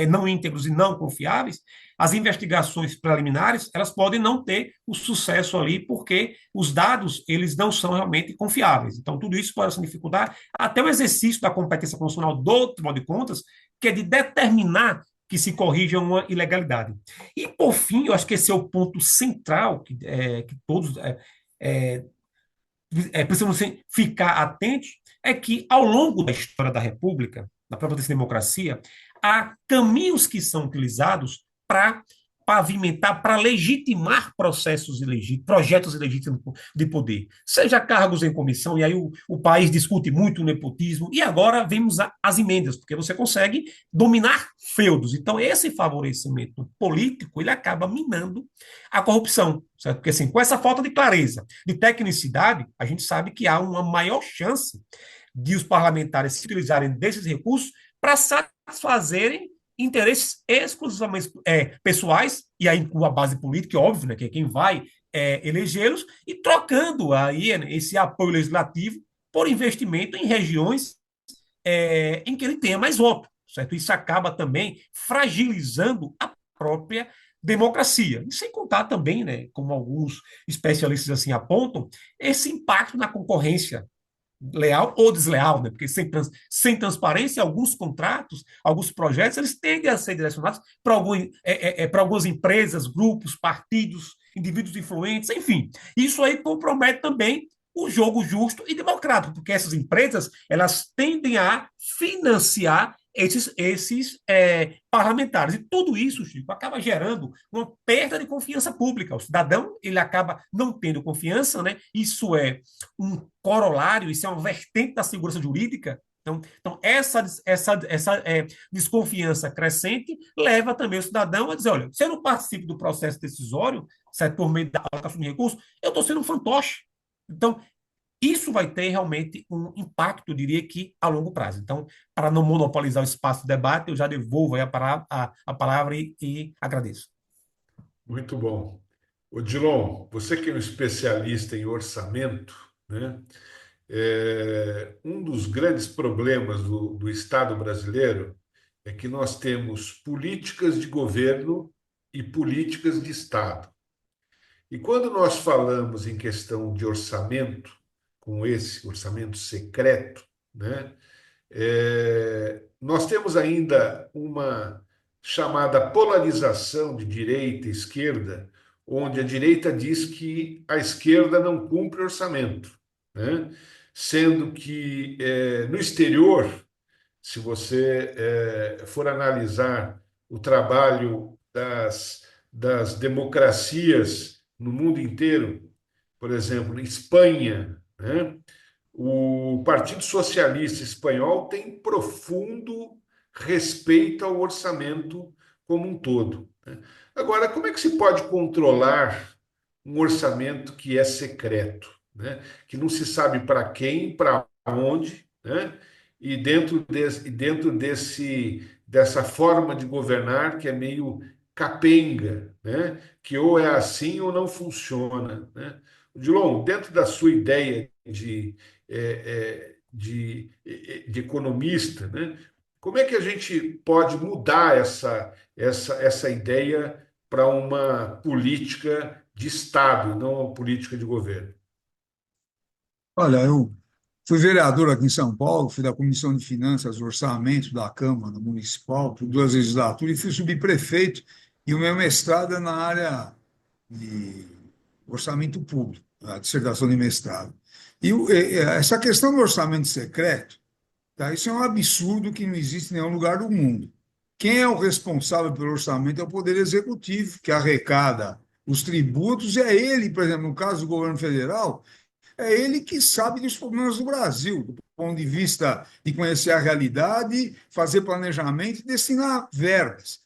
não íntegros e não confiáveis, as investigações preliminares elas podem não ter o sucesso ali, porque os dados eles não são realmente confiáveis. Então, tudo isso pode dificultar até o exercício da competência constitucional do Tribunal de Contas, que é de determinar que se corrija uma ilegalidade. E, por fim, eu acho que esse é o ponto central que todos precisam ficar atentos, é que, ao longo da história da República, da própria democracia, há caminhos que são utilizados para pavimentar, para legitimar projetos ilegítimos de poder, seja cargos em comissão, e aí o país discute muito o nepotismo, e agora vemos as emendas, porque você consegue dominar feudos. Então, esse favorecimento político, ele acaba minando a corrupção, certo? Porque, assim, com essa falta de clareza, de tecnicidade, a gente sabe que há uma maior chance de os parlamentares se utilizarem desses recursos para satisfazerem interesses exclusivamente pessoais, e aí com a base política, óbvio, né, que é quem vai elegê-los, e trocando aí esse apoio legislativo por investimento em regiões em que ele tenha mais voto, certo? Isso acaba também fragilizando a própria democracia. E sem contar também, né, como alguns especialistas assim apontam, esse impacto na concorrência leal ou desleal, né? Porque sem transparência, alguns contratos, alguns projetos, eles tendem a ser direcionados para algumas empresas, grupos, partidos, indivíduos influentes, enfim. Isso aí compromete também o jogo justo e democrático, porque essas empresas elas tendem a financiar esses parlamentares. E tudo isso, Chico, acaba gerando uma perda de confiança pública. O cidadão ele acaba não tendo confiança, né? Isso é um corolário, isso é uma vertente da segurança jurídica. Então essa desconfiança crescente leva também o cidadão a dizer, olha, se eu não participo do processo decisório, certo, por meio da alocação de recursos, eu estou sendo um fantoche. Então, isso vai ter realmente um impacto, eu diria que a longo prazo. Então, para não monopolizar o espaço de debate, eu já devolvo aí a palavra e agradeço. Muito bom. Odilon, você que é um especialista em orçamento, né? Um dos grandes problemas do Estado brasileiro é que nós temos políticas de governo e políticas de Estado. E quando nós falamos em questão de orçamento, com esse orçamento secreto, né, nós temos ainda uma chamada polarização de direita e esquerda, onde a direita diz que a esquerda não cumpre orçamento, né? Sendo que no exterior, se você for analisar o trabalho das democracias no mundo inteiro, por exemplo, Espanha, né? O Partido Socialista Espanhol tem profundo respeito ao orçamento como um todo, né? Agora, como é que se pode controlar um orçamento que é secreto, né? Que não se sabe para quem, para onde, né? E dentro dessa forma de governar que é meio capenga, né? Que ou é assim ou não funciona, né? Dilon, dentro da sua ideia de economista, né? Como é que a gente pode mudar essa ideia para uma política de Estado, não uma política de governo? Olha, eu fui vereador aqui em São Paulo, fui da Comissão de Finanças e Orçamento da Câmara Municipal por 2 legislaturas e fui subprefeito, e o meu mestrado é na área de orçamento público, a dissertação de mestrado. Essa questão do orçamento secreto, tá, isso é um absurdo que não existe em nenhum lugar do mundo. Quem é o responsável pelo orçamento é o Poder Executivo, que arrecada os tributos, e é ele, por exemplo, no caso do governo federal, é ele que sabe dos problemas do Brasil, do ponto de vista de conhecer a realidade, fazer planejamento e destinar verbas.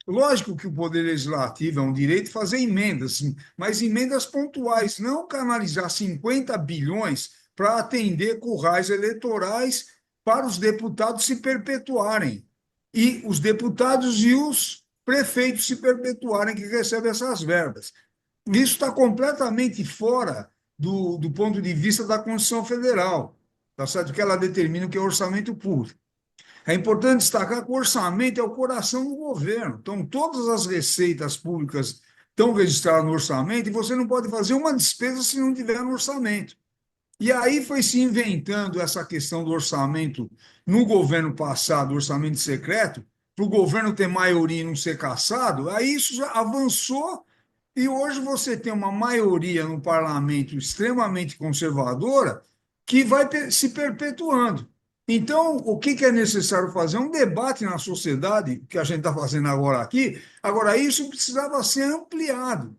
Lógico que o Poder Legislativo é um direito de fazer emendas, mas emendas pontuais, não canalizar 50 bilhões para atender currais eleitorais para os deputados se perpetuarem. E os deputados e os prefeitos se perpetuarem que recebem essas verbas. Isso está completamente fora do ponto de vista da Constituição Federal, tá certo? Que ela determina o que é orçamento público. É importante destacar que o orçamento é o coração do governo. Então, todas as receitas públicas estão registradas no orçamento e você não pode fazer uma despesa se não tiver no orçamento. E aí foi se inventando essa questão do orçamento no governo passado, orçamento secreto, para o governo ter maioria e não ser cassado. Aí isso já avançou e hoje você tem uma maioria no parlamento extremamente conservadora que vai se perpetuando. Então, o que é necessário fazer? Um debate na sociedade, que a gente está fazendo agora aqui. Agora, isso precisava ser ampliado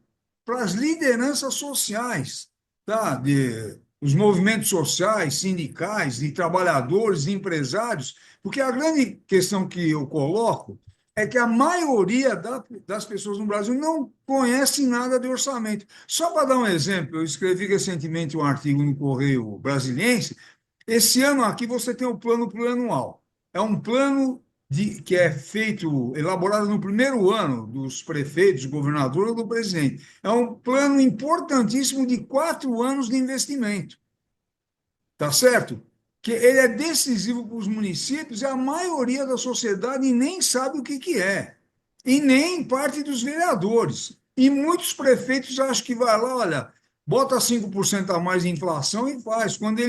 para as lideranças sociais, tá? Os movimentos sociais, sindicais, de trabalhadores, de empresários, porque a grande questão que eu coloco é que a maioria das pessoas no Brasil não conhece nada de orçamento. Só para dar um exemplo, eu escrevi recentemente um artigo no Correio Brasiliense. Esse ano aqui você tem o plano plurianual. É um plano que é feito, elaborado no primeiro ano dos prefeitos, do governador ou do presidente. É um plano importantíssimo de 4 anos de investimento. Tá certo? Que ele é decisivo para os municípios e a maioria da sociedade nem sabe o que é. E nem parte dos vereadores. E muitos prefeitos acham que vai lá, olha, bota 5% a mais de inflação e faz. Quando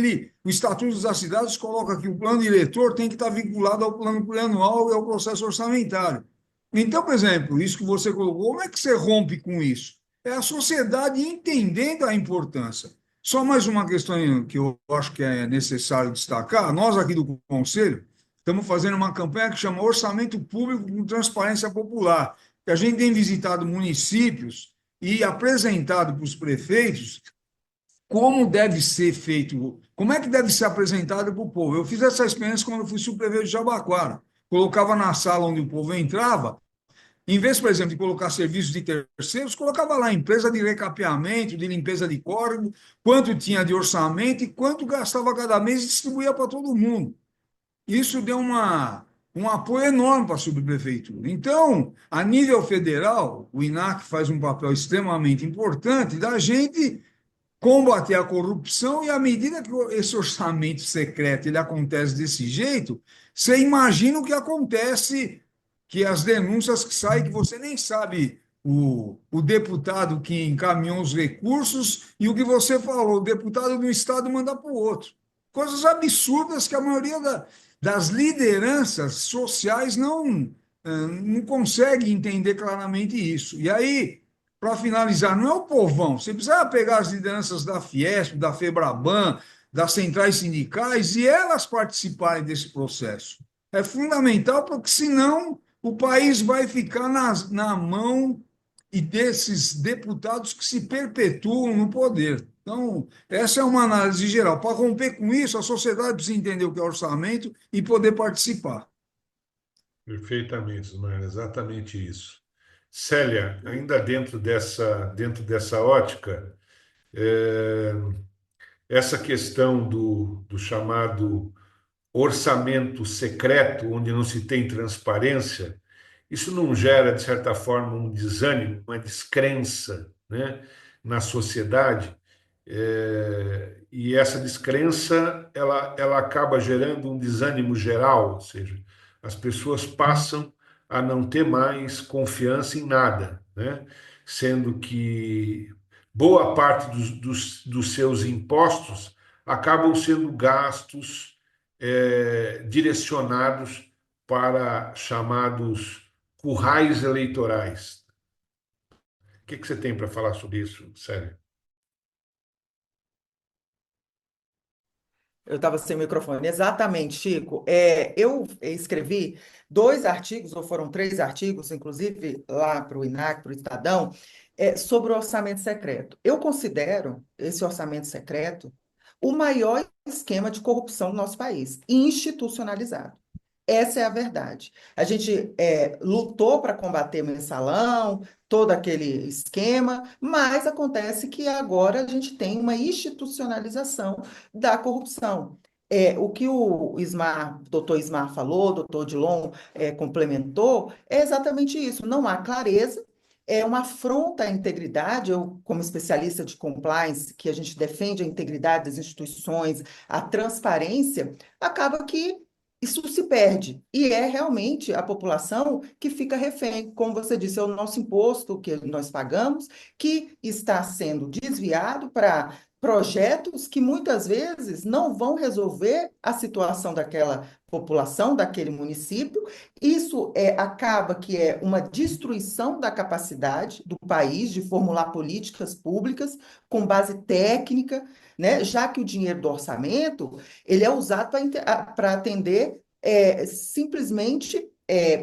o Estatuto das Cidades coloca que o plano diretor tem que estar vinculado ao plano plurianual e ao processo orçamentário. Então, por exemplo, isso que você colocou, como é que você rompe com isso? É a sociedade entendendo a importância. Só mais uma questão que eu acho que é necessário destacar. Nós aqui do Conselho estamos fazendo uma campanha que chama Orçamento Público com Transparência Popular, que a gente tem visitado municípios e apresentado para os prefeitos como deve ser feito, como é que deve ser apresentado para o povo. Eu fiz essa experiência quando eu fui subprefeito de Jabaquara. Colocava na sala onde o povo entrava, em vez, por exemplo, de colocar serviços de terceiros, colocava lá empresa de recapeamento, de limpeza de córrego, quanto tinha de orçamento e quanto gastava cada mês e distribuía para todo mundo. Isso deu um apoio enorme para a subprefeitura. Então, a nível federal, o INAC faz um papel extremamente importante da gente combater a corrupção e à medida que esse orçamento secreto ele acontece desse jeito, você imagina o que acontece, que as denúncias que saem, que você nem sabe o deputado que encaminhou os recursos e o que você falou, o deputado do estado manda para o outro. Coisas absurdas que a maioria das lideranças sociais não consegue entender claramente isso. E aí, para finalizar, não é o povão. Você precisa pegar as lideranças da Fiesp, da Febraban, das centrais sindicais e elas participarem desse processo. É fundamental, porque senão o país vai ficar na mão e desses deputados que se perpetuam no poder. Então, essa é uma análise geral. Para romper com isso, a sociedade precisa entender o que é orçamento e poder participar. Perfeitamente, Ismael, exatamente isso. Célia, ainda dentro dessa ótica, é, essa questão do chamado orçamento secreto, onde não se tem transparência, isso não gera, de certa forma, um desânimo, uma descrença, né, na sociedade? E essa descrença, ela acaba gerando um desânimo geral, ou seja, as pessoas passam a não ter mais confiança em nada, né? Sendo que boa parte dos seus impostos acabam sendo gastos direcionados para chamados currais eleitorais. O que você tem para falar sobre isso, Sério? Eu estava sem microfone. Exatamente, Chico. Eu escrevi dois artigos, ou foram três artigos, inclusive lá para o INAC, para o Estadão, sobre o orçamento secreto. Eu considero esse orçamento secreto o maior esquema de corrupção do nosso país, institucionalizado. Essa é a verdade. A gente lutou para combater o mensalão, todo aquele esquema, mas acontece que agora a gente tem uma institucionalização da corrupção. O que o doutor Ismar falou, o doutor Dilon complementou, é exatamente isso. Não há clareza, é uma afronta à integridade. Eu, como especialista de compliance, que a gente defende a integridade das instituições, a transparência, acaba que isso se perde. E é realmente a população que fica refém. Como você disse, é o nosso imposto que nós pagamos, que está sendo desviado para projetos que muitas vezes não vão resolver a situação daquela população, daquele município. Isso acaba que é uma destruição da capacidade do país de formular políticas públicas com base técnica, né? Já que o dinheiro do orçamento ele é usado para atender simplesmente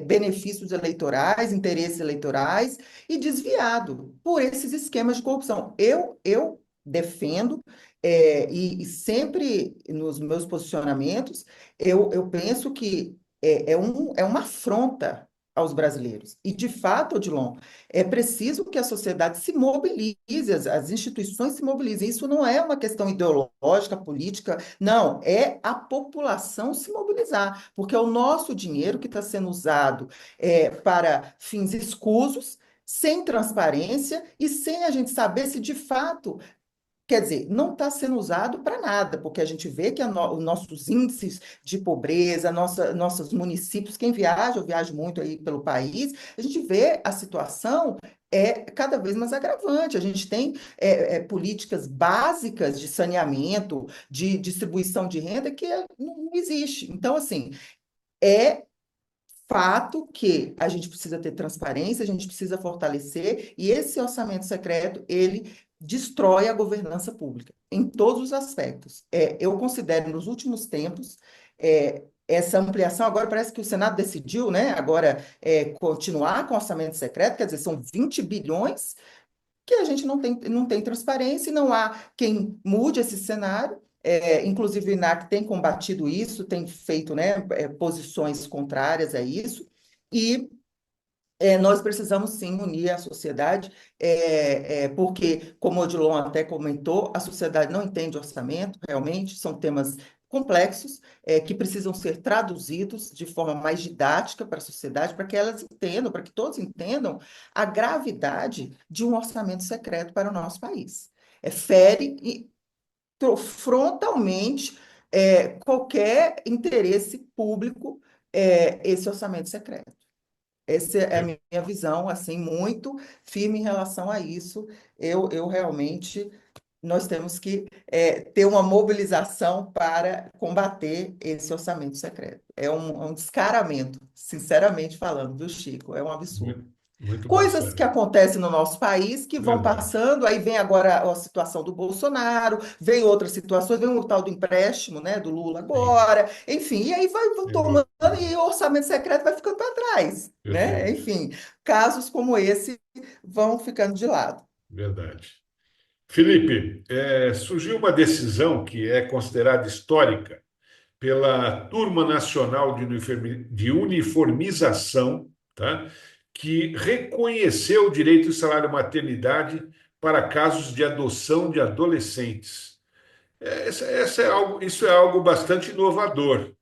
benefícios eleitorais, interesses eleitorais e desviado por esses esquemas de corrupção. Eu defendo, e sempre nos meus posicionamentos, eu penso que é uma afronta aos brasileiros. E, de fato, Odilon, é preciso que a sociedade se mobilize, as instituições se mobilizem. Isso não é uma questão ideológica, política, não, é a população se mobilizar, porque é o nosso dinheiro que está sendo usado para fins escusos, sem transparência e sem a gente saber se de fato. Quer dizer, não está sendo usado para nada, porque a gente vê que os nossos índices de pobreza, nossos municípios, quem viaja, eu viajo muito aí pelo país, a gente vê a situação cada vez mais agravante. A gente tem políticas básicas de saneamento, de distribuição de renda que não existe. Então, assim, é fato que a gente precisa ter transparência, a gente precisa fortalecer, e esse orçamento secreto, ele destrói a governança pública, em todos os aspectos. Eu considero, nos últimos tempos, essa ampliação, agora parece que o Senado decidiu, né, agora continuar com o orçamento secreto, quer dizer, são 20 bilhões que a gente não tem transparência e não há quem mude esse cenário. Inclusive, o INAC tem combatido isso, tem feito, né, posições contrárias a isso, e nós precisamos sim unir a sociedade, porque, como o Odilon até comentou, a sociedade não entende orçamento, realmente, são temas complexos, que precisam ser traduzidos de forma mais didática para a sociedade, para que elas entendam, para que todos entendam a gravidade de um orçamento secreto para o nosso país. Fere frontalmente qualquer interesse público, esse orçamento secreto. Essa é a É, minha visão, assim, muito firme em relação a isso. Eu realmente, nós temos que ter uma mobilização para combater esse orçamento secreto. É um descaramento, sinceramente falando, viu, Chico? É um absurdo. muito, muito bom, Coisas que Sério. acontecem no nosso país que vão Verdade. passando, aí vem agora a situação do Bolsonaro, vem outras situações, vem o tal do empréstimo, né, do Lula Sim, agora, enfim, e aí vão sem tomando dúvida. e o orçamento secreto vai ficando para trás, né? Perfeito. Enfim, casos como esse vão ficando de lado. Verdade. Felipe, surgiu uma decisão que é considerada histórica pela Turma Nacional de Uniformização, tá? Que reconheceu o direito ao salário maternidade para casos de adoção de adolescentes. Isso é algo bastante inovador.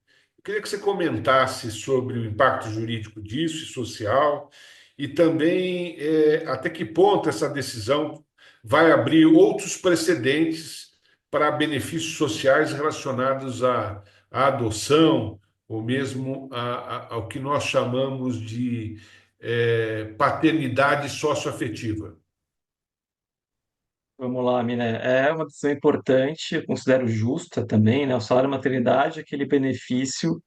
Eu queria que você comentasse sobre o impacto jurídico disso e social, e também até que ponto essa decisão vai abrir outros precedentes para benefícios sociais relacionados à adoção, ou mesmo ao que nós chamamos de paternidade socioafetiva. Vamos lá, Miné. É uma decisão importante, eu considero justa também, né? O salário maternidade é aquele benefício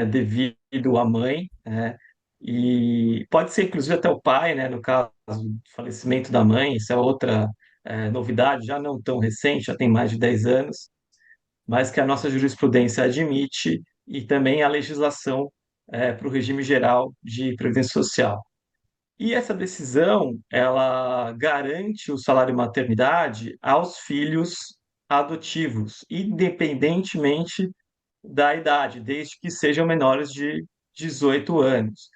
devido à mãe, né? E pode ser inclusive até o pai, né? No caso do falecimento da mãe, isso é outra novidade, já não tão recente, já tem mais de 10 anos, mas que a nossa jurisprudência admite e também a legislação para o regime geral de previdência social. E essa decisão, ela garante o salário maternidade aos filhos adotivos, independentemente da idade, desde que sejam menores de 18 anos.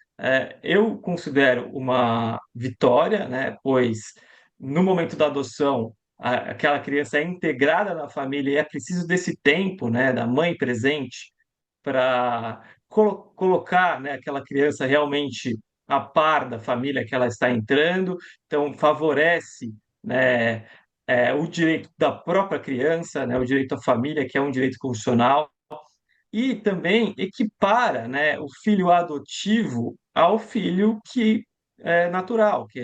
Eu considero uma vitória, né, pois no momento da adoção, aquela criança é integrada na família e é preciso desse tempo, né, da mãe presente para colocar, né, aquela criança realmente a par da família que ela está entrando, então favorece, né, o direito da própria criança, né, o direito à família, que é um direito constitucional, e também equipara, né, o filho adotivo ao filho que é natural, que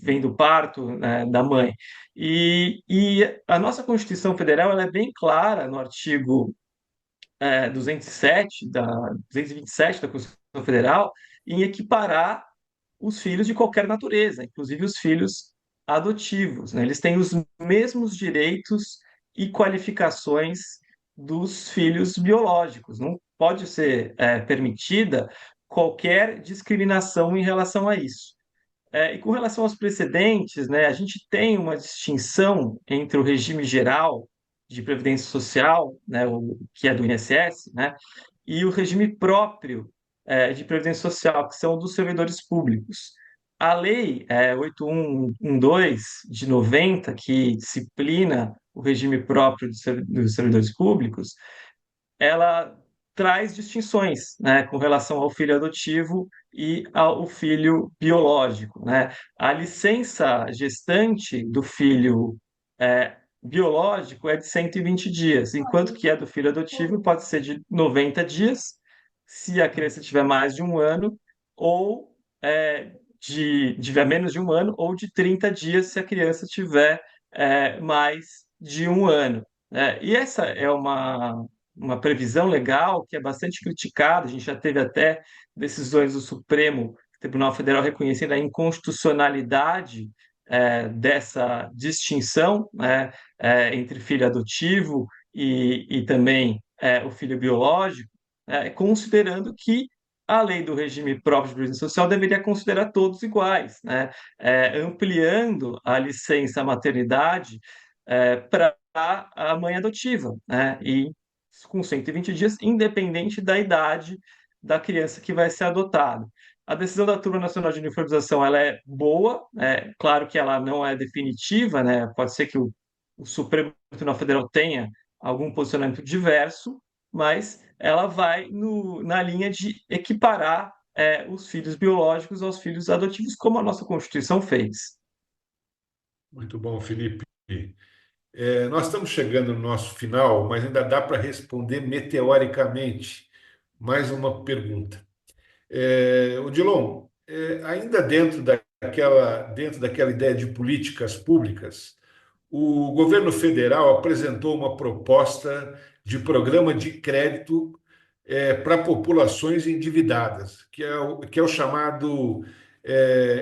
vem do parto, né, da mãe. E a nossa Constituição Federal ela é bem clara no artigo 227 da Constituição Federal em equiparar os filhos de qualquer natureza, inclusive os filhos adotivos, né? Eles têm os mesmos direitos e qualificações dos filhos biológicos. Não pode ser permitida qualquer discriminação em relação a isso. E com relação aos precedentes, né, a gente tem uma distinção entre o regime geral de previdência social, né, que é do INSS, né, e o regime próprio de previdência social, que são dos servidores públicos. A lei 8112 de 90, que disciplina o regime próprio dos servidores públicos, ela traz distinções, né, com relação ao filho adotivo e ao filho biológico, né? A licença gestante do filho biológico é de 120 dias, enquanto que a do filho adotivo pode ser de 90 dias, se a criança tiver mais de um ano, ou tiver menos de um ano, ou de 30 dias se a criança tiver mais de um ano. E essa é uma previsão legal que é bastante criticada. A gente já teve até decisões do Supremo Tribunal Federal reconhecendo a inconstitucionalidade dessa distinção, né, entre filho adotivo e também o filho biológico, considerando que a lei do regime próprio de previdência social deveria considerar todos iguais, né, ampliando a licença maternidade para a mãe adotiva, né, e com 120 dias, independente da idade da criança que vai ser adotada. A decisão da Turma Nacional de Uniformização ela é boa, claro que ela não é definitiva, né? Pode ser que o Supremo Tribunal Federal tenha algum posicionamento diverso, mas ela vai na linha de equiparar os filhos biológicos aos filhos adotivos, como a nossa Constituição fez. Muito bom, Felipe. Nós estamos chegando no nosso final, mas ainda dá para responder meteoricamente mais uma pergunta. Odilon, ainda dentro daquela ideia de políticas públicas, o governo federal apresentou uma proposta de programa de crédito para populações endividadas, que é o chamado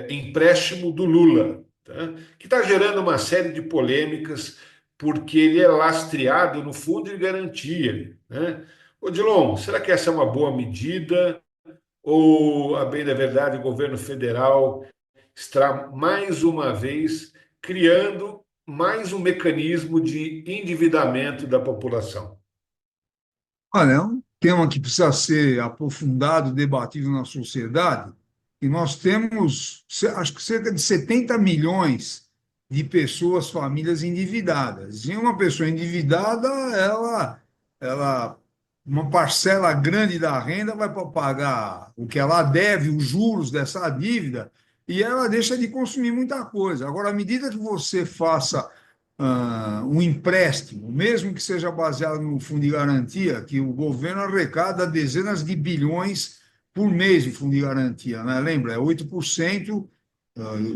empréstimo do Lula, tá? Que está gerando uma série de polêmicas, porque ele é lastreado no fundo de garantia, né? Odilon, será que essa é uma boa medida? Ou, a bem da verdade, o governo federal está, mais uma vez, criando mais um mecanismo de endividamento da população? Olha, é um tema que precisa ser aprofundado, debatido na sociedade, e nós temos, acho que cerca de 70 milhões de pessoas, famílias endividadas. E uma pessoa endividada, ela uma parcela grande da renda vai para pagar o que ela deve, os juros dessa dívida, e ela deixa de consumir muita coisa. Agora, à medida que você faça um empréstimo, mesmo que seja baseado no fundo de garantia, que o governo arrecada dezenas de bilhões por mês de fundo de garantia, né? Lembra? É 8%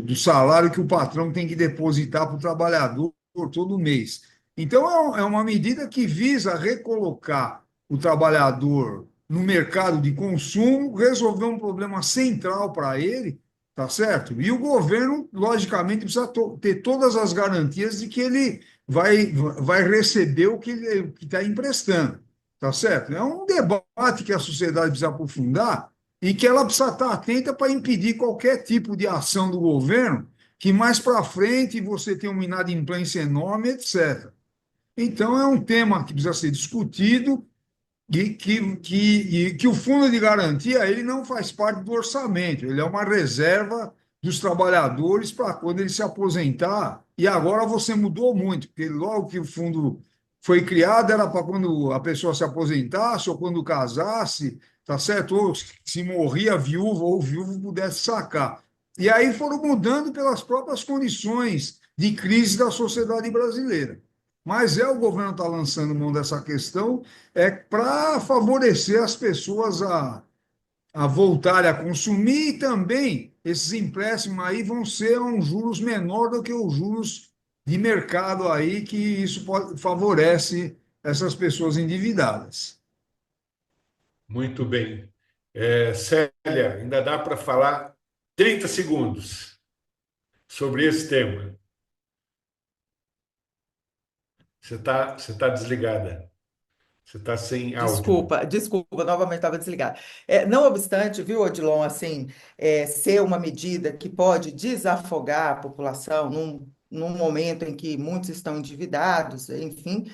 do salário que o patrão tem que depositar para o trabalhador todo mês. Então, é uma medida que visa recolocar o trabalhador no mercado de consumo, resolver um problema central para ele, tá certo? E o governo, logicamente, precisa ter todas as garantias de que ele vai receber o que ele está emprestando, tá certo? É um debate que a sociedade precisa aprofundar e que ela precisa estar atenta para impedir qualquer tipo de ação do governo que mais para frente você tem uma inadimplência enorme, etc. Então, é um tema que precisa ser discutido e que o fundo de garantia ele não faz parte do orçamento, ele é uma reserva dos trabalhadores para quando ele se aposentar. E agora você mudou muito, porque logo que o fundo foi criado era para quando a pessoa se aposentasse ou quando casasse, tá certo? Ou se morria viúva ou viúvo pudesse sacar. E aí foram mudando pelas próprias condições de crise da sociedade brasileira. Mas o governo está lançando mão dessa questão para favorecer as pessoas a voltarem a consumir e também esses empréstimos aí vão ser um juros menor do que os juros de mercado aí, que isso favorece essas pessoas endividadas. Muito bem. Célia, ainda dá para falar 30 segundos sobre esse tema. Você tá desligada. Você está sem áudio. Desculpa, novamente estava desligado. Não obstante, viu, Odilon, assim, ser uma medida que pode desafogar a população num momento em que muitos estão endividados, enfim,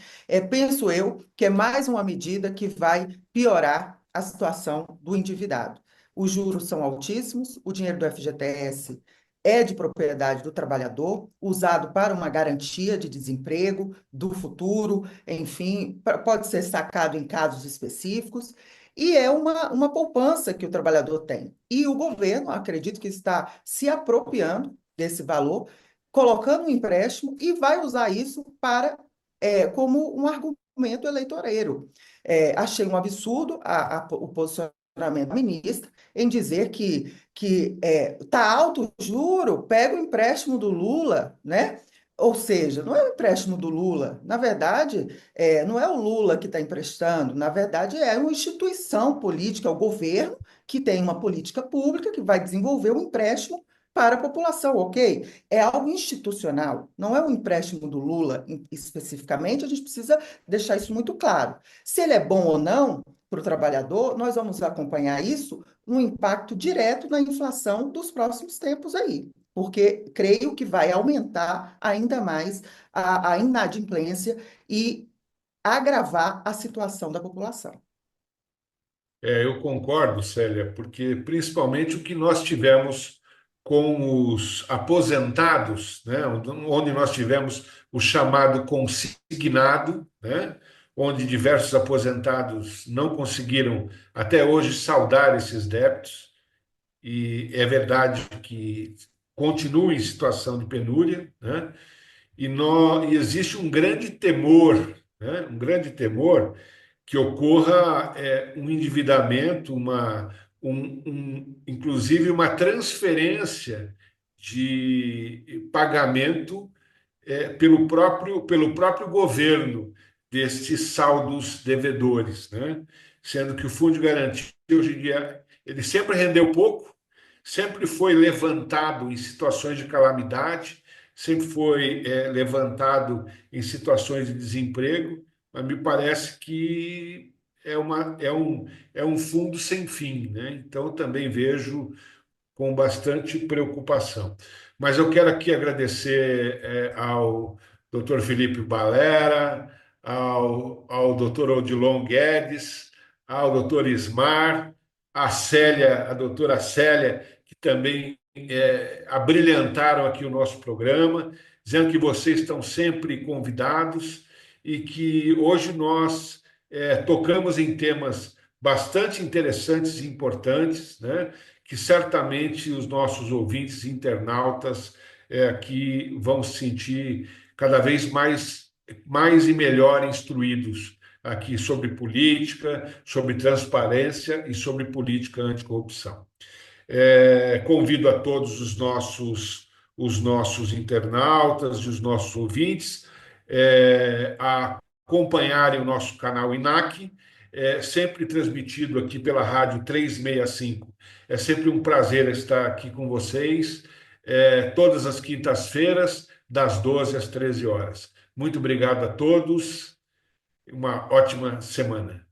penso eu que é mais uma medida que vai piorar a situação do endividado. Os juros são altíssimos, o dinheiro do FGTS é de propriedade do trabalhador, usado para uma garantia de desemprego do futuro, enfim, pode ser sacado em casos específicos, e é uma poupança que o trabalhador tem. E o governo, acredito que está se apropriando desse valor, colocando um empréstimo e vai usar isso como um argumento eleitoreiro. Achei um absurdo o posicionamento da ministra em dizer que tá alto o juro, pega o empréstimo do Lula, né? Ou seja, não é o empréstimo do Lula. Na verdade, não é o Lula que está emprestando. Na verdade, é uma instituição política, é o governo que tem uma política pública que vai desenvolver um empréstimo para a população, ok? É algo institucional, não é um empréstimo do Lula especificamente, a gente precisa deixar isso muito claro. Se ele é bom ou não para o trabalhador, nós vamos acompanhar isso no impacto direto na inflação dos próximos tempos aí, porque creio que vai aumentar ainda mais a inadimplência e agravar a situação da população. Eu concordo, Célia, porque principalmente o que nós tivemos com os aposentados, né, onde nós tivemos o chamado consignado, né, onde diversos aposentados não conseguiram até hoje saldar esses débitos, e é verdade que continuam em situação de penúria, né, e existe um grande temor, né, um grande temor que ocorra um endividamento, inclusive uma transferência de pagamento pelo próprio governo destes saldos devedores, né? Sendo que o Fundo de Garantia, hoje em dia, ele sempre rendeu pouco, sempre foi levantado em situações de calamidade, sempre foi levantado em situações de desemprego, mas me parece que é um fundo sem fim, né? Então, eu também vejo com bastante preocupação. Mas eu quero aqui agradecer ao Dr. Felipe Balera, ao Dr. Odilon Guedes, ao Dr. Ismar, a doutora Célia, que também abrilhantaram aqui o nosso programa, dizendo que vocês estão sempre convidados e que hoje nós tocamos em temas bastante interessantes e importantes, né, que certamente os nossos ouvintes internautas aqui vão se sentir cada vez mais e melhor instruídos aqui sobre política, sobre transparência e sobre política anticorrupção. Convido a todos os nossos internautas e os nossos ouvintes a acompanharem o nosso canal INAC, sempre transmitido aqui pela Rádio 365. É sempre um prazer estar aqui com vocês, todas as quintas-feiras, das 12 às 13 horas. Muito obrigado a todos, uma ótima semana.